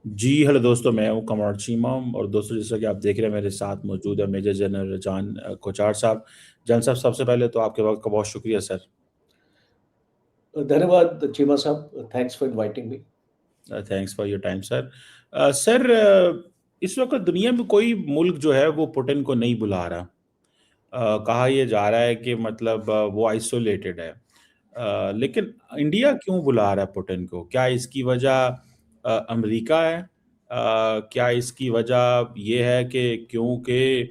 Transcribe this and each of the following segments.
जी, hello दोस्तों, मैं हूँ कमर चीमा और दोस्तों जैसा कि आप देख रहे हैं मेरे साथ मौजूद है मेजर जनरल जान कोचार साहब। जान साहब सबसे पहले तो आपके वक़्त का बहुत शुक्रिया सर। धन्यवाद चीमा साहब, thanks for inviting me. Thanks for your time sir. Sir इस वक़्त दुनिया में कोई मुल्क जो है वो पुतिन को नहीं बुला रहा। कहा ये जा रहा है कि मतलब वो आइसोलेटेड है। लेकिन इंडिया क्यों बुला रहा है पुतिन को? क्या इसकी वजह अमेरिका है? क्या इसकी वजह ये है कि क्योंकि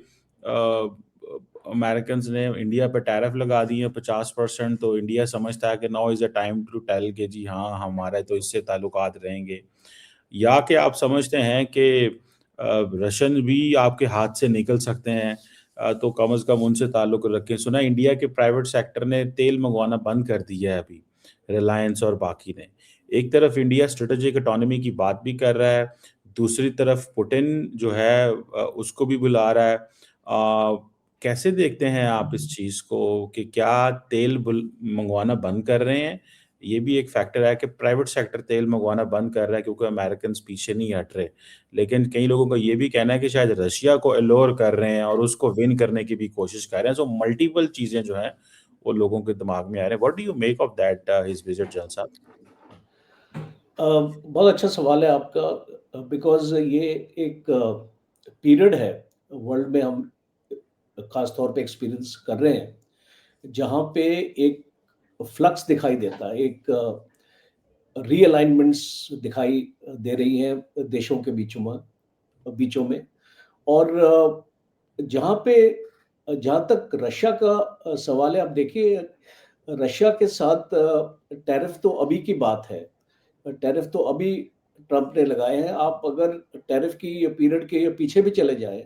अमेरिकन्स ने इंडिया पे टैरिफ लगा दिए हैं 50%, तो इंडिया समझता है कि now is a time to tell कि जी हाँ, हमारे तो इससे ताल्लुकात रहेंगे। या कि आप समझते हैं कि रशियन भी आपके हाथ से निकल सकते हैं, तो कम से कम उनसे ताल्लुक़ रखें। सुना है इंडिया के प्राइवेट सेक्टर ने तेल मंगवाना बंद कर दिया है अभी, रिलायंस और बाकी ने। एक तरफ इंडिया स्ट्रेटेजिक ऑटोनॉमी की बात भी कर रहा है, दूसरी तरफ पुतिन जो है उसको भी बुला रहा है। कैसे देखते हैं आप इस चीज़ को कि क्या तेल मंगवाना बंद कर रहे हैं? ये भी एक फैक्टर है कि प्राइवेट सेक्टर तेल मंगवाना बंद कर रहा है क्योंकि अमेरिकन्स पीछे नहीं हट रहे। लेकिन कई लोगों का ये भी कहना है कि शायद रशिया को अल्लोर कर रहे हैं और उसको विन करने की भी कोशिश कर रहे हैं। सो मल्टीपल चीज़ें जो हैं, वो लोगों के दिमाग में आ रहे हैं। What do you make of that his visit जन साहब? बहुत अच्छा सवाल है आपका, बिकॉज़ ये एक पीरियड है वर्ल्ड में हम ख़ास तौर पे एक्सपीरियंस कर रहे हैं, जहाँ पे एक फ्लक्स दिखाई देता है, एक रीअलाइनमेंट्स दिखाई दे रही हैं देशों के बीचों में। और जहाँ पे जहाँ तक रशिया का सवाल है, आप देखिए रशिया के साथ टैरिफ तो अभी की बात है। टैरिफ तो अभी ट्रंप ने लगाए हैं। आप अगर टैरिफ की पीरियड के पीछे भी चले जाएँ,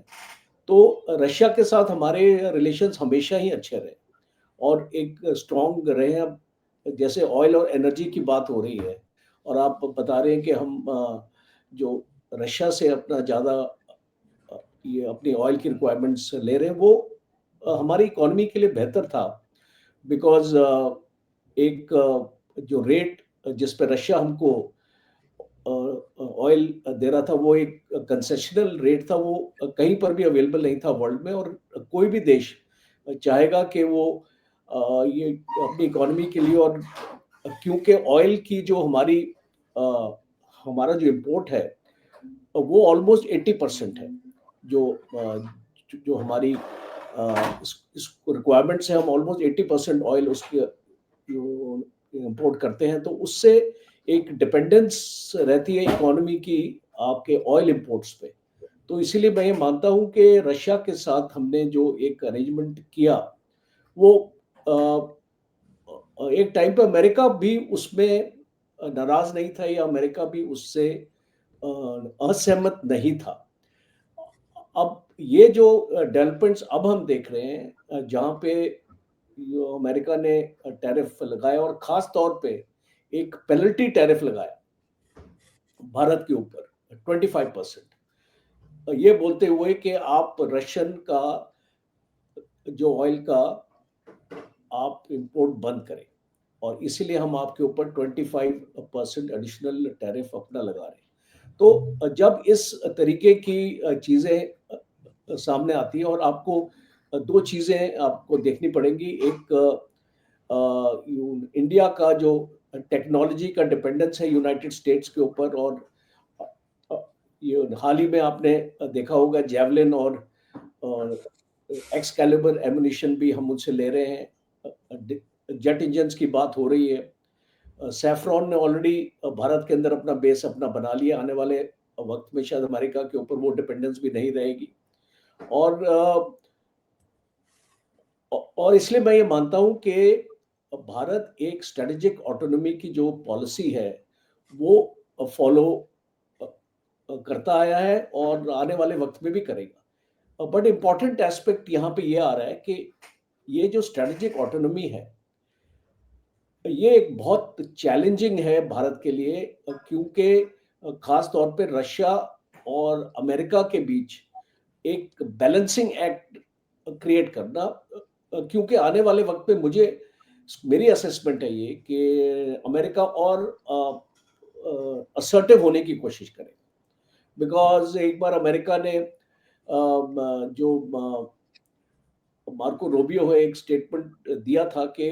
तो रशिया के साथ हमारे रिलेशंस हमेशा ही अच्छे रहे और एक स्ट्रॉन्ग रहे हैं। अब जैसे ऑयल और एनर्जी की बात हो रही है और आप बता रहे हैं कि हम जो रशिया से अपना ज़्यादा ये अपनी ऑयल की रिक्वायरमेंट्स ले रहे हैं, वो हमारी इकोनॉमी के लिए बेहतर था। बिकॉज़ एक जो रेट जिस पे रशिया हमको ऑयल दे रहा था, वो एक कंसेशनल रेट था। वो कहीं पर भी अवेलेबल नहीं था वर्ल्ड में। और कोई भी देश चाहेगा कि वो ये अपनी इकोनॉमी के लिए, और क्योंकि ऑयल की जो अ, हमारा जो इम्पोर्ट है, वो ऑलमोस्ट 80% है। जो जो हमारी इस रिक्वायरमेंट से हम ऑलमोस्ट 80% ऑयल उसके इम्पोर्ट करते हैं, तो उससे एक डिपेंडेंस रहती है इकोनॉमी की आपके ऑयल इंपोर्ट्स पे। तो इसीलिए मैं ये मानता हूँ कि रशिया के साथ हमने जो एक अरेंजमेंट किया, वो एक टाइम पे अमेरिका भी उसमें नाराज नहीं था, या अमेरिका भी उससे असहमत नहीं था। अब ये जो डेवलपमेंट्स अब हम देख रहे हैं, जहाँ पे जो अमेरिका ने टैरिफ लगाया, और खास तौर पे एक पेनल्टी टैरिफ लगाया भारत के ऊपर 25%, ये बोलते हुए कि आप रशियन का जो ऑयल का आप इंपोर्ट बंद करें, और इसीलिए हम आपके ऊपर 25% एडिशनल टैरिफ अपना लगा रहे हैं। तो जब इस तरीके की चीज़ें सामने आती है, और आपको दो चीज़ें आपको देखनी पड़ेंगी। एक इंडिया का जो टेक्नोलॉजी का डिपेंडेंस है यूनाइटेड स्टेट्स के ऊपर, और अ, ये हाल ही में आपने देखा होगा जेवलिन और एक्सकैलिबर एमुनिशन भी हम उनसे ले रहे हैं। जेट इंजन्स की बात हो रही है। सैफरॉन ने ऑलरेडी भारत के अंदर अपना बेस अपना बना लिया। आने वाले वक्त में शायद अमेरिका के ऊपर वो डिपेंडेंस भी नहीं रहेगी। और और इसलिए मैं ये मानता हूँ कि भारत एक स्ट्रेटेजिक ऑटोनॉमी की जो पॉलिसी है, वो फॉलो करता आया है और आने वाले वक्त में भी करेगा। बट इम्पॉर्टेंट एस्पेक्ट यहाँ पे ये आ रहा है कि ये जो स्ट्रेटेजिक ऑटोनॉमी है, ये एक बहुत चैलेंजिंग है भारत के लिए, क्योंकि खास तौर पे रशिया और अमेरिका के बीच एक बैलेंसिंग एक्ट क्रिएट करना, क्योंकि आने वाले वक्त में मुझे मेरी असेसमेंट है ये कि अमेरिका और असर्टिव होने की कोशिश करेगा। बिकॉज एक बार अमेरिका ने जो मार्को रोबियो है एक स्टेटमेंट दिया था कि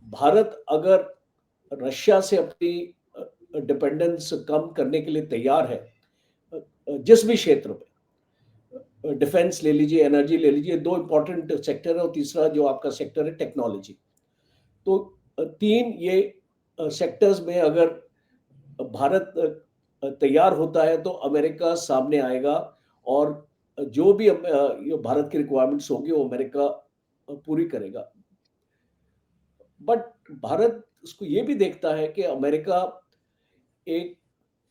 भारत अगर रशिया से अपनी डिपेंडेंस कम करने के लिए तैयार है, जिस भी क्षेत्र में, डिफेंस ले लीजिए, एनर्जी ले लीजिए, दो इंपॉर्टेंट सेक्टर है, और तीसरा जो आपका सेक्टर है टेक्नोलॉजी। तो तीन ये सेक्टर्स में अगर भारत तैयार होता है तो अमेरिका सामने आएगा, और जो भी ये भारत की रिक्वायरमेंट्स होगी वो अमेरिका पूरी करेगा। बट भारत उसको ये भी देखता है कि अमेरिका एक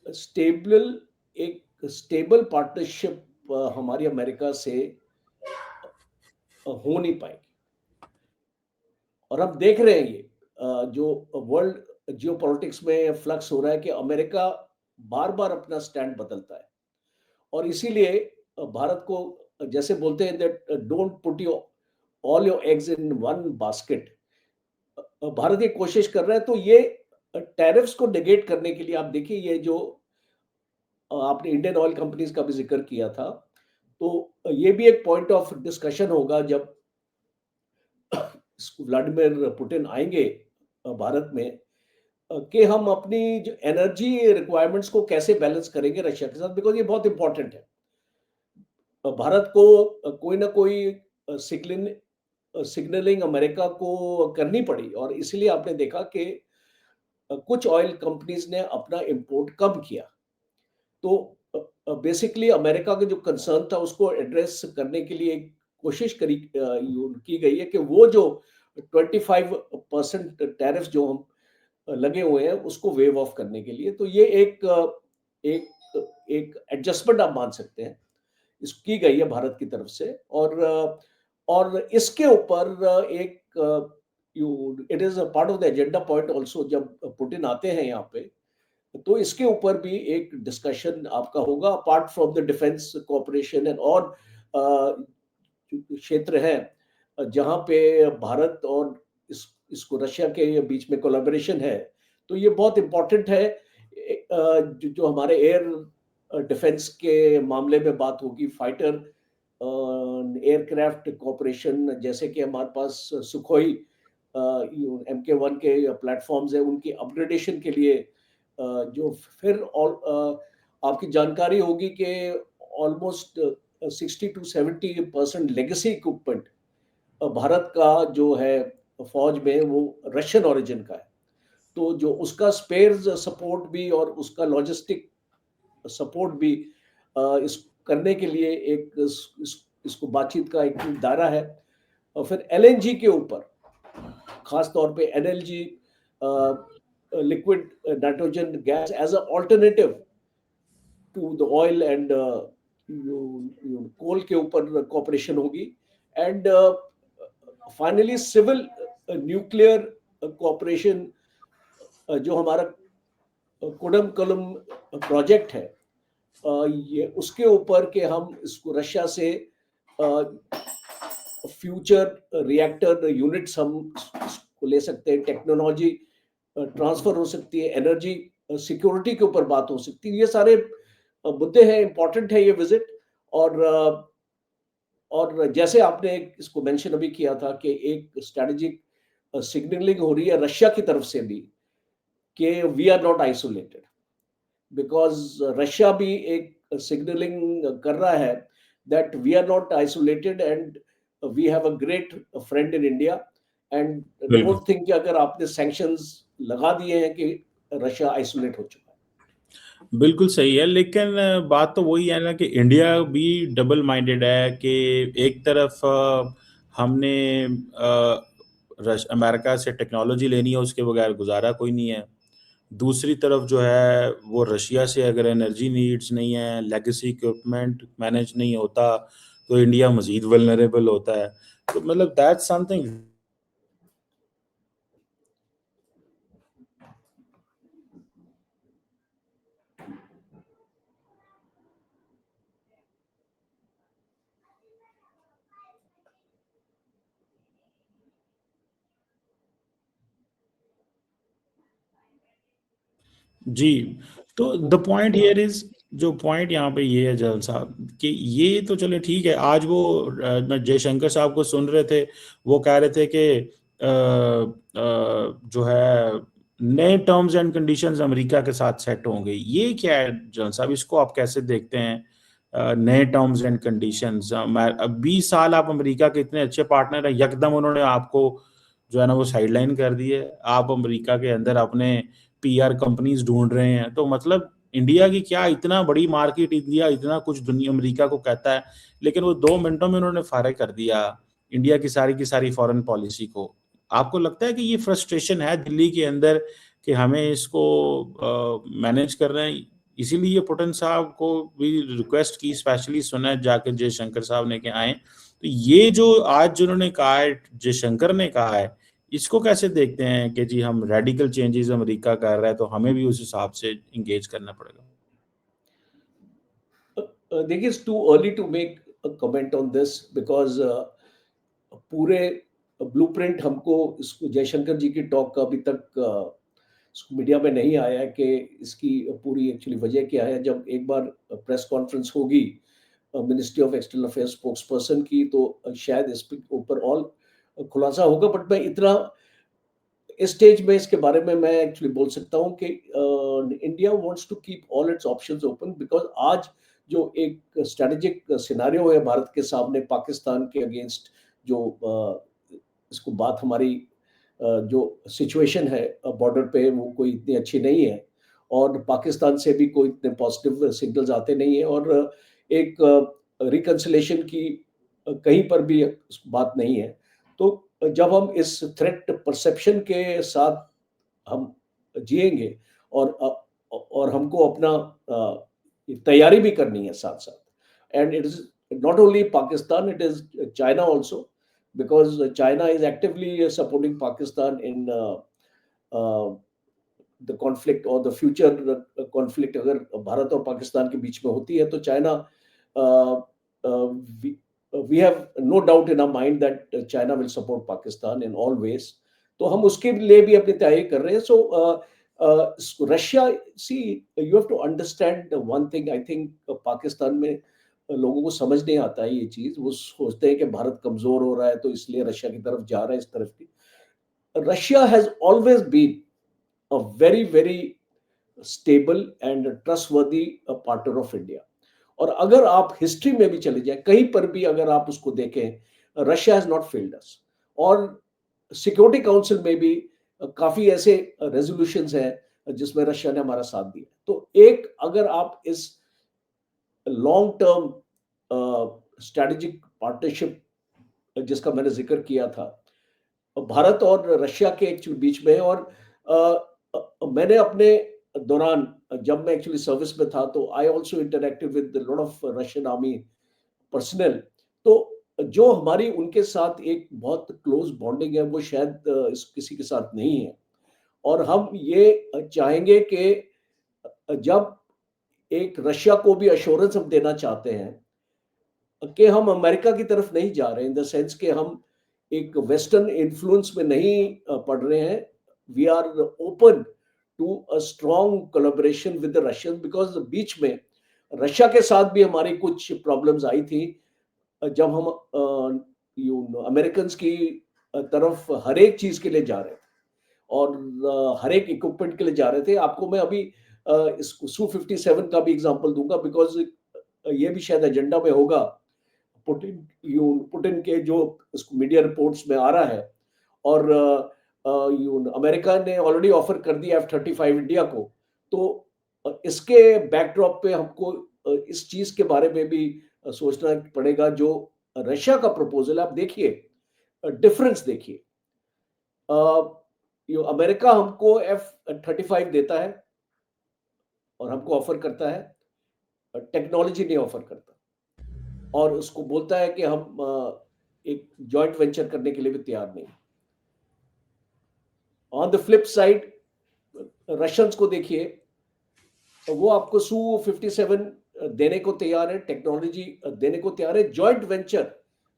स्टेबल एक स्टेबल पार्टनरशिप हमारी अमेरिका से हो नहीं पाएगी। और हम देख रहे हैं ये जो वर्ल्ड जियो पॉलिटिक्स में फ्लक्स हो रहा है कि अमेरिका बार बार अपना स्टैंड बदलता है, और इसीलिए भारत को जैसे बोलते हैं that don't put your all your eggs in one basket. Bharat ये कोशिश कर रहा है, तो ये टैरिफ्स को नेगेट करने के लिए आप देखिए ये जो आपने इंडियन ऑयल कंपनीज का भी जिक्र किया था, तो ये भी एक पॉइंट ऑफ डिस्कशन होगा जब व्लादिमीर पुतिन आएंगे भारत में, कि हम अपनी जो एनर्जी रिक्वायरमेंट्स को कैसे बैलेंस करेंगे रशिया के साथ, बिकॉज ये बहुत इंपॉर्टेंट है। भारत को कोई ना कोई सिग्नलिंग अमेरिका को करनी पड़ी, और इसलिए आपने देखा कि कुछ ऑयल कंपनीज ने अपना इंपोर्ट कम किया। तो बेसिकली अमेरिका का जो कंसर्न था उसको एड्रेस करने के लिए एक कोशिश की गई है कि वो जो 25% टैरिफ जो हम लगे हुए हैं उसको वेव ऑफ करने के लिए, तो ये एक एक एडजस्टमेंट आप मान सकते हैं इस की गई है भारत की तरफ से। और इसके ऊपर एक it is a part of the agenda point also, जब पुतिन आते हैं यहाँ पे तो इसके ऊपर भी एक डिस्कशन आपका होगा, apart from the defence cooperation and और क्षेत्र है जहाँ पे भारत और इसको रशिया के बीच में कोलैबोरेशन है। तो ये बहुत इंपॉर्टेंट है। जो हमारे एयर डिफेंस के मामले में बात होगी, फाइटर एयरक्राफ्ट कॉपरेशन, जैसे कि हमारे पास सुखोई MK1 के प्लेटफॉर्म्स है, उनकी अपग्रेडेशन के लिए जो फिर आपकी जानकारी होगी कि almost 60 to 70% legacy equipment Bharat का जो है फौज में वो रशियन ओरिजिन का है। तो जो उसका स्पेयर्स सपोर्ट भी और उसका लॉजिस्टिक सपोर्ट भी इस करने के लिए इसको बातचीत का एक दायरा है। और फिर LNG के ऊपर खास तौर पे NLG liquid nitrogen gas as a alternative to the oil and coal के ऊपर कॉपरेशन होगी। And finally civil nuclear cooperation, जो हमारा कुडम प्रोजेक्ट है, ये उसके ऊपर के हम इसको रशिया से फ्यूचर रिएक्टर यूनिट्स हम इसको ले सकते हैं, टेक्नोलॉजी ट्रांसफर हो सकती है, एनर्जी सिक्योरिटी के ऊपर बात हो सकती है। ये सारे मुद्दे हैं, इंपॉर्टेंट है ये विजिट। और और जैसे आपने इसको मेंशन अभी किया था कि एक स्ट्रेटेजिक सिग्नलिंग हो रही है रशिया की तरफ से भी कि we are not isolated, because Russia भी एक सिग्नलिंग कर रहा है that we are not isolated and we have a great friend in India. And बिल्कुल। डोंट थिंक कि अगर आपने सैंक्शंस लगा दिए हैं कि रशिया आइसोलेट हो चुका है। बिल्कुल सही है, लेकिन बात तो वही है ना कि इंडिया भी डबल माइंडेड है कि एक तरफ हमने अमेरिका से टेक्नोलॉजी लेनी है, उसके बगैर गुजारा कोई नहीं है। दूसरी तरफ जो है वो रशिया से अगर एनर्जी नीड्स नहीं है, लेगेसी इक्विपमेंट मैनेज नहीं होता, तो इंडिया मजीद वल्नरेबल होता है। तो मतलब दैट्स समथिंग। जी, तो द पॉइंट हियर इज, जो पॉइंट यहाँ पे ये है जल साहब, कि ये तो चले ठीक है, आज वो जयशंकर साहब को सुन रहे थे, वो कह रहे थे कि जो है नए टर्म्स एंड कंडीशंस अमेरिका के साथ सेट होंगे। ये क्या है जल साहब, इसको आप कैसे देखते हैं? नए टर्म्स एंड कंडीशंस, 20 साल आप अमेरिका के इतने अच्छे पार्टनर हैं, यकदम उन्होंने आपको जो है ना वो साइडलाइन कर दी है। आप अमेरिका के अंदर अपने पीआर कंपनीज ढूंढ रहे हैं, तो मतलब इंडिया की क्या इतना बड़ी मार्केट, इंडिया इतना कुछ दुनिया अमेरिका को कहता है, लेकिन वो 2 मिनटों में उन्होंने फारिग कर दिया इंडिया की सारी फॉरेन पॉलिसी को। आपको लगता है कि ये फ्रस्ट्रेशन है दिल्ली के अंदर कि हमें इसको मैनेज कर रहे हैं? इसीलिए पुतिन साहब को भी रिक्वेस्ट की, स्पेशली सुना है जाकर जयशंकर साहब ने कि आए। तो ये जो आज जिन्होंने कहा है, जयशंकर ने कहा है, इसको कैसे देखते हैं कि जी हम रेडिकल चेंजेस अमेरिका कर रहा है तो हमें भी उस हिसाब से इंगेज करना पड़ेगा? देखिए, it's too early to make a comment on this because पूरे ब्लूप्रिंट हमको इसको जयशंकर जी की टॉक का अभी तक मीडिया में नहीं आया है कि इसकी पूरी एक्चुअली वजह क्या है। जब एक बार प्रेस कॉन्फ्रेंस होगी ministry of external affairs spokes person की, तो शायद इस पे ऊपर और खुलासा होगा। बट मैं इतना इस स्टेज में इसके बारे में मैं एक्चुअली बोल सकता हूँ कि India wants to keep all its options open because आज जो एक स्ट्रेटेजिक सिनेरियो है भारत के सामने पाकिस्तान के अगेंस्ट, जो इसको बात हमारी जो सिचुएशन है बॉर्डर पे, वो कोई इतनी अच्छी नहीं है और पाकिस्तान से भी कोई इतने पॉजिटिव सिग्नल्स आते नहीं है और एक रिकंसिलिएशन की कहीं पर भी बात नहीं है। तो जब हम इस थ्रेट परसेप्शन के साथ हम जिएंगे और और हमको अपना तैयारी भी करनी है साथ साथ। And it is not only Pakistan, it is China also, because China is actively supporting Pakistan in the conflict और द फ्यूचर कॉन्फ्लिक्ट। अगर भारत और पाकिस्तान के बीच में होती है तो China, we have no doubt in our mind that China will support Pakistan in all ways. तो हम उसके लिए भी अपनी तैयारी कर रहे हैं। So Russia, see, you have to understand one thing. I think Pakistan में लोगों को समझ नहीं आता है ये चीज। वो सोचते हैं कि भारत कमजोर हो रहा है तो इसलिए रशिया की तरफ जा रहा है, इस तरफ की। Russia has always been a very very stable and trustworthy partner of India। और अगर आप हिस्ट्री में भी चले जाएं, कहीं पर भी अगर आप उसको देखें, रशिया हैज नॉट फेल्ड अस। और सिक्योरिटी काउंसिल में भी काफी ऐसे रेजोल्यूशंस हैं जिसमें रशिया ने हमारा साथ दिया। तो एक, अगर आप इस लॉन्ग टर्म स्ट्रेटेजिक पार्टनरशिप जिसका मैंने जिक्र किया था भारत और रशिया के एक्चुअली बीच में, और मैंने अपने दौरान, जब मैं एक्चुअली सर्विस में था, तो I also interacted with lot of Russian army personnel. तो जो हमारी उनके साथ एक बहुत क्लोज बॉन्डिंग है वो शायद इस किसी के साथ नहीं है। और हम ये चाहेंगे कि जब एक रशिया को भी अश्योरेंस हम देना चाहते हैं कि हम अमेरिका की तरफ नहीं जा रहे, इन द सेंस कि हम एक वेस्टर्न इन्फ्लुएंस में नहीं पड़ रहे हैं। We are open to a strong collaboration with the Russian, because बीच में रशिया के साथ भी हमारी कुछ प्रॉब्लम्स आई थी जब हम अमेरिकन की तरफ हर एक चीज के लिए जा रहे थे और हर एक इक्विपमेंट के लिए जा रहे थे। आपको मैं अभी इसको Su-57 का भी एग्जांपल दूंगा, बिकॉज ये भी शायद एजेंडा में होगा। पुतिन के जो मीडिया रिपोर्ट्स में आ रहा है, और अमेरिका ने ऑलरेडी ऑफर कर दिया F-35 इंडिया को। तो इसके बैकड्रॉप पे हमको इस चीज के बारे में भी सोचना पड़ेगा। जो रशिया का प्रपोजल है, आप देखिए डिफरेंस देखिए। अमेरिका हमको F-35 देता है और हमको ऑफर करता है, टेक्नोलॉजी नहीं ऑफर करता, और उसको बोलता है कि हम एक जॉइंट वेंचर करने के लिए भी तैयार नहीं। On the flip side Russians को देखिए, वो आपको Su-57 देने को तैयार है, टेक्नोलॉजी देने को तैयार है, जॉइंट वेंचर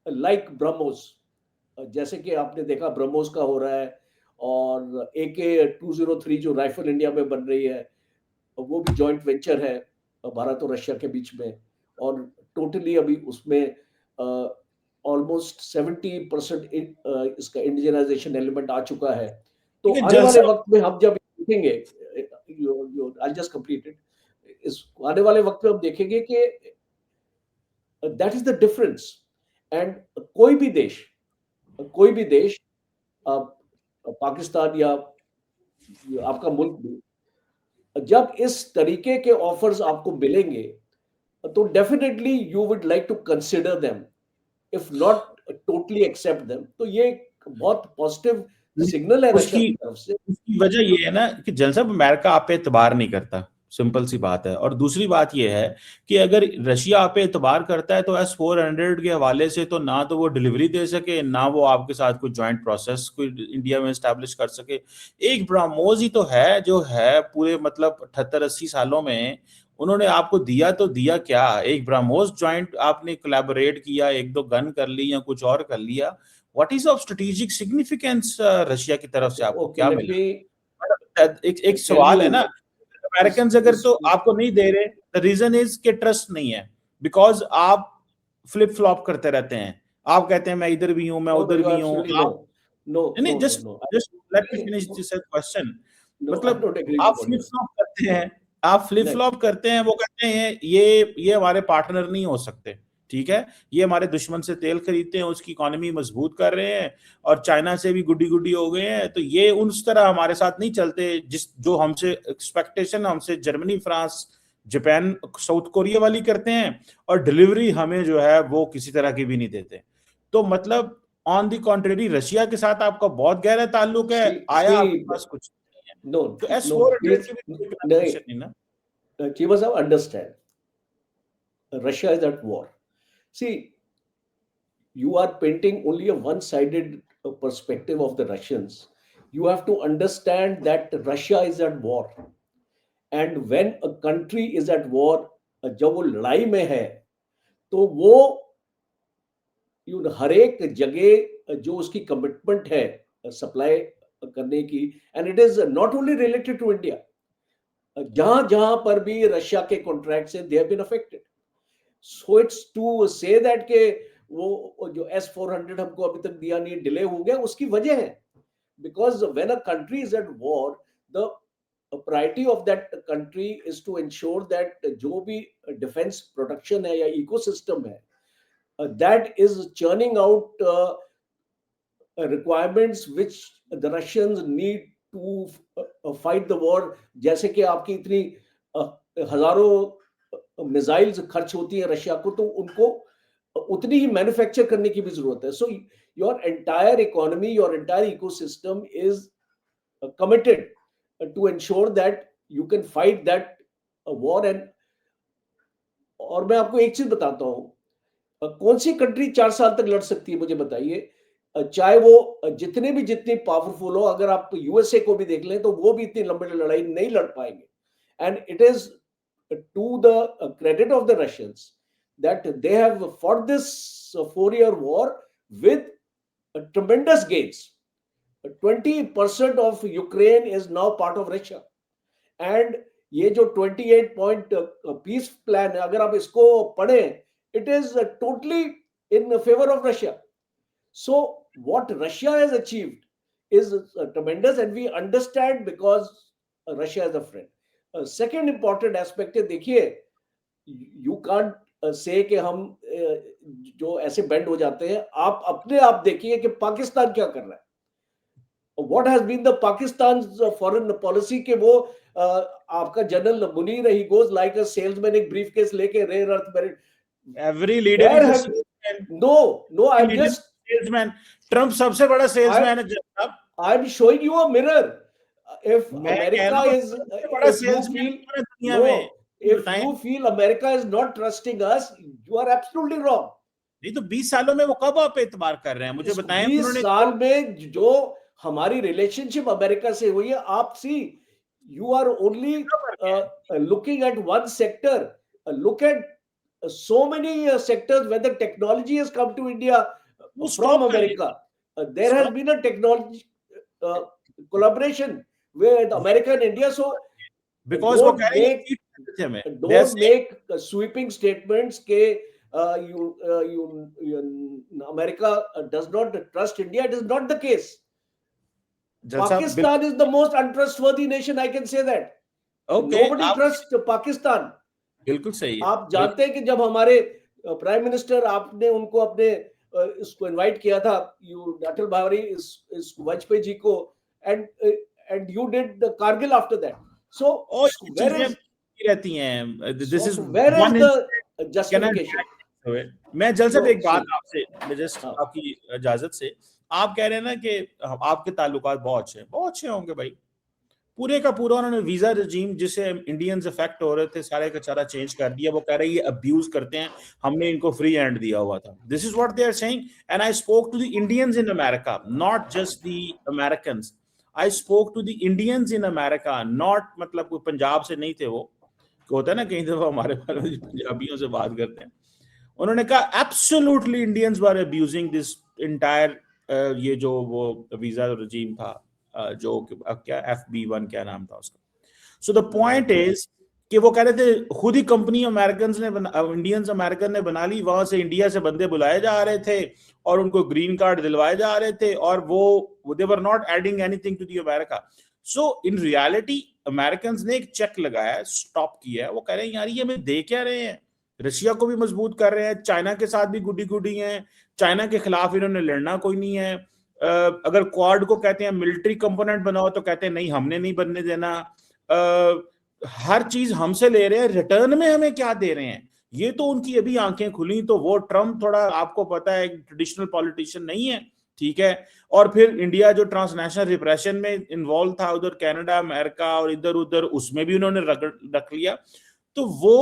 लाइक ब्रह्मोस, जैसे कि आपने देखा ब्रह्मोस का हो रहा है, और AK-203 जो राइफल इंडिया में बन रही है, वो भी जॉइंट वेंचर है भारत और रशिया के बीच में, और टोटली अभी उसमें ऑलमोस्ट 70% इसका इंडिजनाइजेशन एलिमेंट आ चुका है। तो ठीक है आने जल वाले साहब। वक्त में हम जब देखेंगे, आई जस्ट कंप्लीटेड, इस आने वाले वक्त में हम देखेंगे कि that is the difference. And कोई भी देश, पाकिस्तान या आपका मुल्क भी, जब इस तरीके के ऑफर्स आपको मिलेंगे तो definitely you would like to consider them, if not totally accept them. तो ये एक बहुत पॉजिटिव सिग्नल है रशिया उसकी की तरफ से। उसकी वजह ये है ना कि जल साहब अमेरिका आप पे एतबार नहीं करता, सिंपल सी बात है। और दूसरी बात ये है कि अगर रशिया आप पे एतबार करता है तो S-400 के हवाले से तो ना तो वो डिलीवरी दे सके, ना वो आपके साथ कोई जॉइंट प्रोसेस कोई इंडिया में एस्टैब्लिश कर सके। एक ब्रह्मोस ही तो है जो है पूरे मतलब 78-80 सालों में उन्होंने आपको दिया, तो दिया क्या? एक ब्रह्मोस जॉइंट आपने कोलैबोरेट किया, एक दो गन कर ली या कुछ और कर लिया। What is of strategic significance Russia की तरफ से आपको ओके, क्या लेट मिला? मी मतलब एक एक टेल सवाल यू है ना, इस अमेरिकन अगर इस तो आपको नहीं दे रहे, द रीजन इज कि ट्रस्ट नहीं है, बिकॉज आप फ्लिप फ्लॉप करते रहते हैं। आप कहते हैं मैं इधर भी हूं, मैं नो नो, उधर यू भी हूं। एब्सोल्युटली नो, आप नो नहीं, no no just no, just let me finish this question. No, I मतलब डोंट एग्री आप with what flip you are flop करते हैं, आप फ्लिप नहीं। फ्लॉप करते हैं, वो कहते हैं ये हमारे पार्टनर नहीं हो सकते। ठीक है, ये हमारे दुश्मन से तेल खरीदते हैं, उसकी इकोनॉमी मजबूत कर रहे हैं और चाइना से भी गुड्डी गुड्डी हो गए हैं, तो ये उस तरह हमारे साथ नहीं चलते जिस जो हमसे एक्सपेक्टेशन हमसे Germany, France, Japan, south Korea वाली करते हैं, और डिलीवरी हमें जो है वो किसी तरह की भी नहीं देते। तो मतलब ऑन दी कॉन्ट्रेरी रशिया के साथ आपका बहुत गहरा ताल्लुक है, सी आया सी आपके पास कुछ नहीं है। नो तो S no four hundred please की भी कोई नहीं, collaboration नहीं ना। Cheema sahab understand, Russia is at war. See, you are painting only a one-sided perspective of the Russians. You have to understand that Russia is at war. And when a country is at war, जब वो लड़ाई में है, तो वो हर एक जगह जो उसकी कमिटमेंट है सप्लाई करने की, and it is not only related to India, जहां जहां पर भी रशिया के कॉन्ट्रैक्ट्स हैं, they have been affected. So it's to say that के वो जो S-400 हमको अभी तक दिया नहीं, डिले हो गया, उसकी वजह है because when a country is at war, the priority of that country is to ensure that जो भी डिफेंस प्रोडक्शन है या इकोसिस्टम है, that is churning out requirements which the Russians need to fight the war। जैसे कि आपकी इतनी हजारों मिसाइल्स खर्च होती है रशिया को, तो उनको उतनी ही मैन्युफैक्चर करने की भी जरूरत है। So your entire economy, your entire ecosystem is committed to ensure that you can fight that war। And और मैं आपको एक चीज बताता हूं, कौन सी कंट्री 4 साल तक लड़ सकती है मुझे बताइए? चाहे वो जितनी पावरफुल हो, अगर आप यूएसए को भी देख लें तो वो भी इतनी लंबी लड़ाई नहीं लड़ पाएंगे। And it is to the credit of the Russians that they have fought this 4-year war with tremendous gains. 20% of Ukraine is now part of Russia. And ये जो 28 पॉइंट पीस प्लान है, अगर आप इसको पढ़ें, it is totally in favour of Russia. So what Russia has achieved is tremendous, and we understand because Russia is a friend। Second important aspect है, देखिए, you can't say कि हम जो ऐसे बेंड हो जाते हैं। आप अपने आप देखिए कि पाकिस्तान क्या कर रहा है। What has been the Pakistan's foreign policy कि वो आपका general Munir, he goes like a salesman, एक briefcase लेके rare earth merit। Every leader Where is a have salesman. no, I'm leader just salesman. Trump सबसे बड़ा सेल्समैन है जनाब। I'm showing you a mirror। If मैं कह America रहा हूँ is, सबसे बड़ा if you सेल्समैन feel, कौन है दुनिया में? no, if बताएं। you feel America is not trusting us, you are absolutely wrong। नहीं तो 20 सालों में वो कब आप एतबार कर रहे हैं, मुझे इस बताएं। 20 उन्होंने साल में जो हमारी रिलेशनशिप अमेरिका से हुई है, आप सी, you are only looking at one sector। Look at so many sectors where the technology has come to India वो from स्टॉप कर America। लीजिए। There has stop. been a technology uh, collaboration with America and India। So because वो कह रहे हैं cheat करते थे हमें। They are don't saying, make sweeping statements के America does not trust India. It is not the case. जलसा Pakistan is the most untrustworthy nation. I can say that. Okay, Nobody आप trusts Pakistan. बिल्कुल सही है, आप जानते हैं कि जब हमारे प्राइम मिनिस्टर, आपने उनको अपने इसको इनवाइट किया था, यू अटल बिहारी इस वाजपेयी जी को, and you did the Kargil after that. So और ये वेयर चीजें इज रहती हैं। This is where is one the can I justification? मैं जलसा नो एक बात सी. आपसे, मैं जस्ट हाँ. आपकी इजाजत से, आप कह रहे हैं ना कि आपके ताल्लुकात बहुत अच्छे होंगे भाई। पूरे का पूरा उन्होंने वीजा रजीम जिसे इंडियंस इफेक्ट हो रहे थे सारे का सारा चेंज कर दिया। वो कह रहे हैं ये अब्यूज करते हैं, हमने इनको फ्री हैंड दिया हुआ था। This is what they are saying and I spoke to the Indians in America, not just the Americans. I spoke to the Indians in America, not मतलब कोई पंजाब से नहीं थे वो, होता है ना कई दफा हमारे बारे में पंजाबियों से बात करते हैं। उन्होंने कहा absolutely Indians were abusing this entire ये जो वो वीजा रजीम था, जो क्या FB1 क्या नाम था उसका। सो द पॉइंट इज कि वो कह रहे थे खुद ही कंपनी अमेरिकन ने इंडियंस अमेरिकन ने बना ली, वहां से इंडिया से बंदे बुलाए जा रहे थे और उनको ग्रीन कार्ड दिलवाए जा रहे थे, और वो they were not adding anything to the America. So in reality American ने एक चेक लगाया, स्टॉप किया है। वो कह रहे हैं यार ये हमें दे क्या रहे हैं, रशिया को भी मजबूत कर रहे हैं, चाइना के साथ भी गुडी गुडी हैं, चाइना के खिलाफ इन्होंने लड़ना कोई नहीं है। अगर क्वाड को कहते हैं मिलिट्री कंपोनेंट बनाओ तो कहते हैं नहीं हमने नहीं बनने देना। हर चीज हमसे ले रहे हैं, रिटर्न में हमें क्या दे रहे हैं, ये तो उनकी अभी आंखें खुली। तो वो ट्रम्प थोड़ा आपको पता है ट्रेडिशनल पॉलिटिशियन नहीं है, ठीक है। और फिर इंडिया जो ट्रांसनेशनल रिप्रेशन में इन्वॉल्व था, उधर कनाडा अमेरिका और इधर उधर, उसमें भी उन्होंने रख लिया। तो वो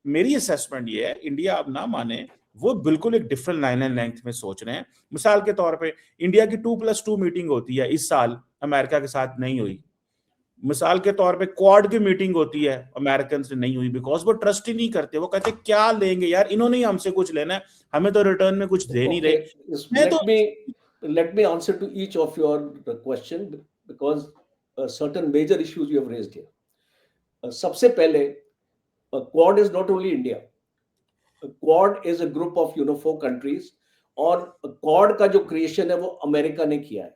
मेरी असेसमेंट ये है, इंडिया अब ना माने, वो बिल्कुल एक डिफरेंट लाइन एंड लेंथ में सोच रहे हैं। मिसाल के तौर पे इंडिया की 2+2 मीटिंग होती है, इस साल अमेरिका के साथ नहीं हुई। मिसाल के तौर पे क्वाड की मीटिंग होती है, अमेरिकन से नहीं हुई, बिकॉज वो ट्रस्ट ही नहीं करते। वो कहते क्या लेंगे यार, इन्होंने ही हमसे कुछ लेना है, हमें तो रिटर्न में कुछ दे नहीं रहे। मैं तो let me answer to each of your question, because certain major issues you have raised here. सबसे पहले, Quad is not only India. Quad is a group of 4 countries, और Quad का जो क्रिएशन है वो अमेरिका ने किया है,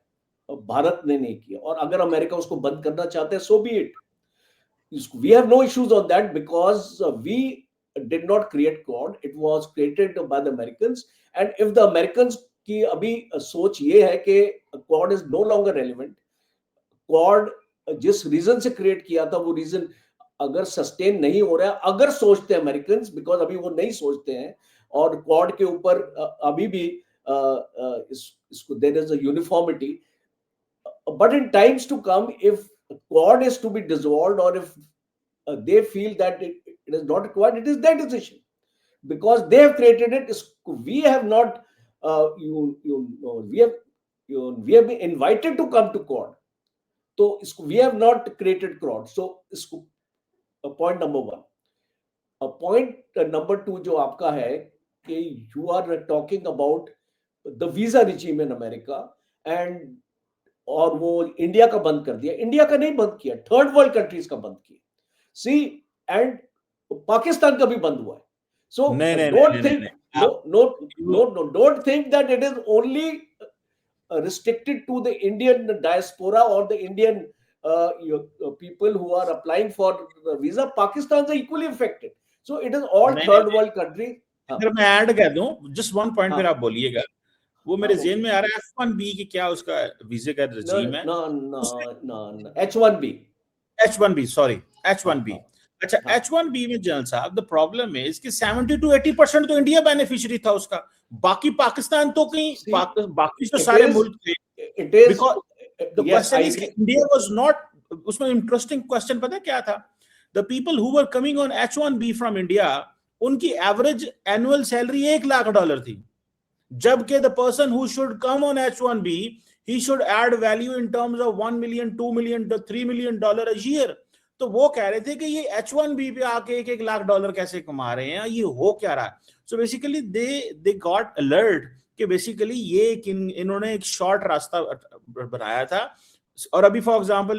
भारत ने नहीं किया। और अगर अमेरिका उसको बंद करना चाहते हैं, so be it. We have no issues on that, because we did not create Quad. It was created by the Americans. And if the Americans की अभी सोच ये है कि Quad is no longer relevant, Quad जिस reason से create किया था वो रीजन अगर सस्टेन नहीं हो रहा है, अगर सोचते हैं अमेरिकन, बिकॉज अभी वो नहीं सोचते हैं, और क्वाड के ऊपर अभी भी इसको there is a uniformity, but in times to come if Quad is to be dissolved, और if they feel that it is not required, it is their decision, because they have created it. We have not we have been invited to come to Quad, so we have not created Quad. So point number 1. Point number 2 जो आपका है कि you are talking about the visa regime in America, and और वो India का बंद कर दिया। इंडिया का नहीं बंद किया, थर्ड वर्ल्ड कंट्रीज का बंद किया। See, and पाकिस्तान का भी बंद हुआ है। So don't think that it is only restricted to the Indian diaspora or the Indian people who are applying for the visa. Pakistan is equally affected. So it is all third world countries. अगर मैं add कर दूं just one point, फिर आप बोलिएगा। वो मेरे ज़हन में आ रहा है F1B की क्या उसका वीजे का रजीम है। No, H1B, sorry H1B। अच्छा, H1B में जनरल साहब द प्रॉब्लम है इसकी 70 to 80% तो इंडिया बेनिफिशियरी था उसका, बाकी पाकिस्तान तो कहीं बाकी तो सारे मुल्क थे। Because the question is India was not, उसमें इंटरेस्टिंग क्वेश्चन पता क्या था, the people who were coming on H1B from India, उनकी एवरेज एनुअल सैलरी $1 लाख थी, जबकि the person who should come on H1B he should add value in terms of $1 million, $2 million, $3 million a year। तो वो कह रहे थे कि ये H1B पे आके $1 लाख कैसे कमा रहे हैं, ये हो क्या रहा है। So basically they got alert कि बेसिकली ये इन्होंने एक शॉर्ट रास्ता बनाया था और अभी फॉर एग्जांपल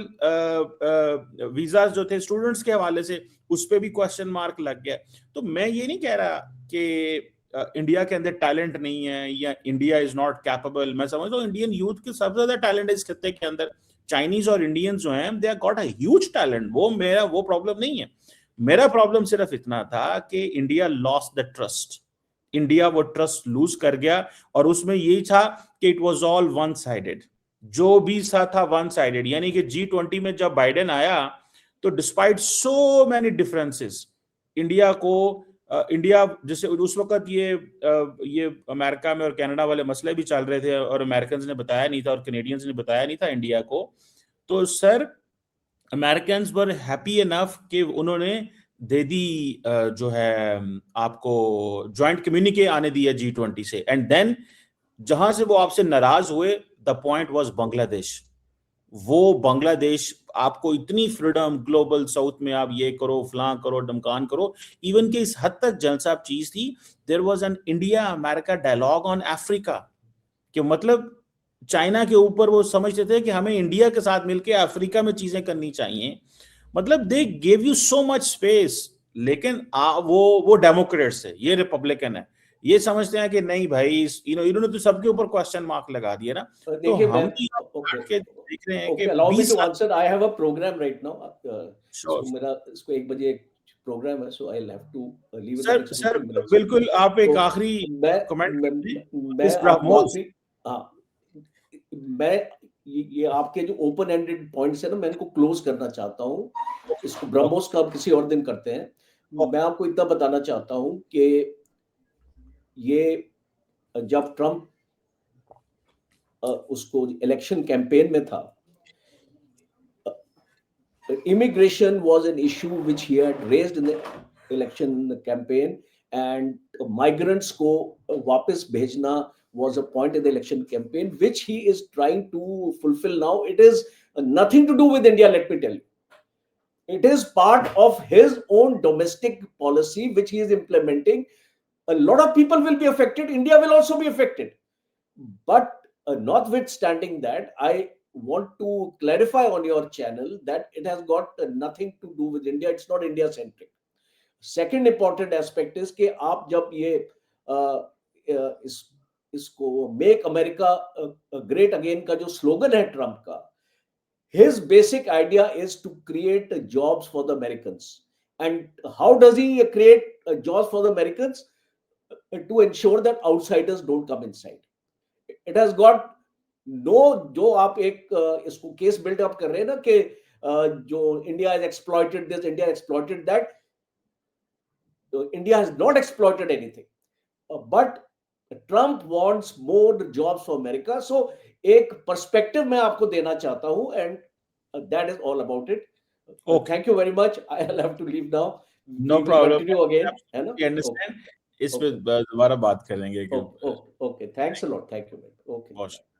वीजा जो थे स्टूडेंट्स के हवाले से उस पे भी क्वेश्चन मार्क लग गया। तो मैं ये नहीं कह रहा कि इंडिया के अंदर टैलेंट नहीं है या इंडिया इज नॉट कैपेबल। मैं समझता हूँ इंडियन यूथ के सबसे ज्यादा टैलेंट इस खत्ते के अंदर। चाइनीज और इंडियंस जो हैं they got a huge talent. वो प्रॉब्लम नहीं है। मेरा प्रॉब्लम सिर्फ इतना था कि India lost the trust. India वो ट्रस्ट लूज कर गया और उसमें यही था कि it was all one sided. जो भी था वन साइडेड। यानी कि G20 में जब बाइडेन आया तो despite so many differences India जैसे उस वक्त ये अमेरिका में और कनाडा वाले मसले भी चल रहे थे और अमेरिकन ने बताया नहीं था और कैनेडियंस ने बताया नहीं था इंडिया को। तो sir American were happy enough कि उन्होंने दे दी जो है आपको ज्वाइंट कम्युनिके आने दिया G20 से। एंड देन जहां से वो आपसे नाराज हुए द पॉइंट वाज बांग्लादेश। वो बांग्लादेश आपको इतनी फ्रीडम ग्लोबल साउथ में आप ये करो फलां करो डमकान करो। इवन के इस हद तक जलसाब चीज थी there was an India America dialogue on Africa कि मतलब चाइना के ऊपर वो समझते थे कि हमें इंडिया के साथ मिलकर अफ्रीका में चीजें करनी चाहिए। मतलब they give you so much space. लेकिन वो डेमोक्रेट्स है ये रिपब्लिकन है। ये समझते हैं कि नहीं भाई इन्होंने तो सबके ऊपर क्वेश्चन मार्क लगा दिया ना। तो देखिए मैं हम ओके के देख रहे हैं कि ओके अलाउ मी 20 टू साल। Answer. I have a program right now. Sure so मेरा इसको 1 बजे एक प्रोग्राम है, so I will have to leave in the sir next sir 2-3 minutes. बिल्कुल आप तो एक आखिरी मैं कमेंट मैं करते हैं मैं इस आपको ब्रह्मोस। आखिरी हाँ, मैं ये आपके जो ओपन एंडेड पॉइंट्स है ना, मैं इनको क्लोज करना चाहता हूँ। इसको ब्रह्मोस का हम किसी और दिन करते हैं। मैं आपको इतना बताना चाहता हूँ कि ये जब ट्रम्प उसको इलेक्शन कैंपेन में था, immigration was an issue which he had raised in the election campaign, and migrants को वापस भेजना was a point in the election campaign which he is trying to fulfill now. It is nothing to do with India, let me tell you. It is part of his own domestic policy which he is implementing. A lot of people will be affected. India will also be affected. But notwithstanding that, I want to clarify on your channel that it has got nothing to do with India. It's not India centric. Second important aspect is कि आप जब ये इसको make America great again का जो slogan है Trump का, his basic idea is to create jobs for the Americans. And how does he create jobs for the Americans? To ensure that outsiders don't come inside. It has got no जो आप एक इसको case buildup कर रहे हैं ना कि जो India has exploited this, India exploited that, India has not exploited anything, but Trump wants more jobs for America. So एक पर्सपेक्टिव मैं आपको देना चाहता हूं, and that is all about it. Thank you very much. I will have to leave now. No we will problem. Continue again, है ना? Understand. इस पे दोबारा बात करेंगे। Okay, thanks a lot. Thank you. Okay.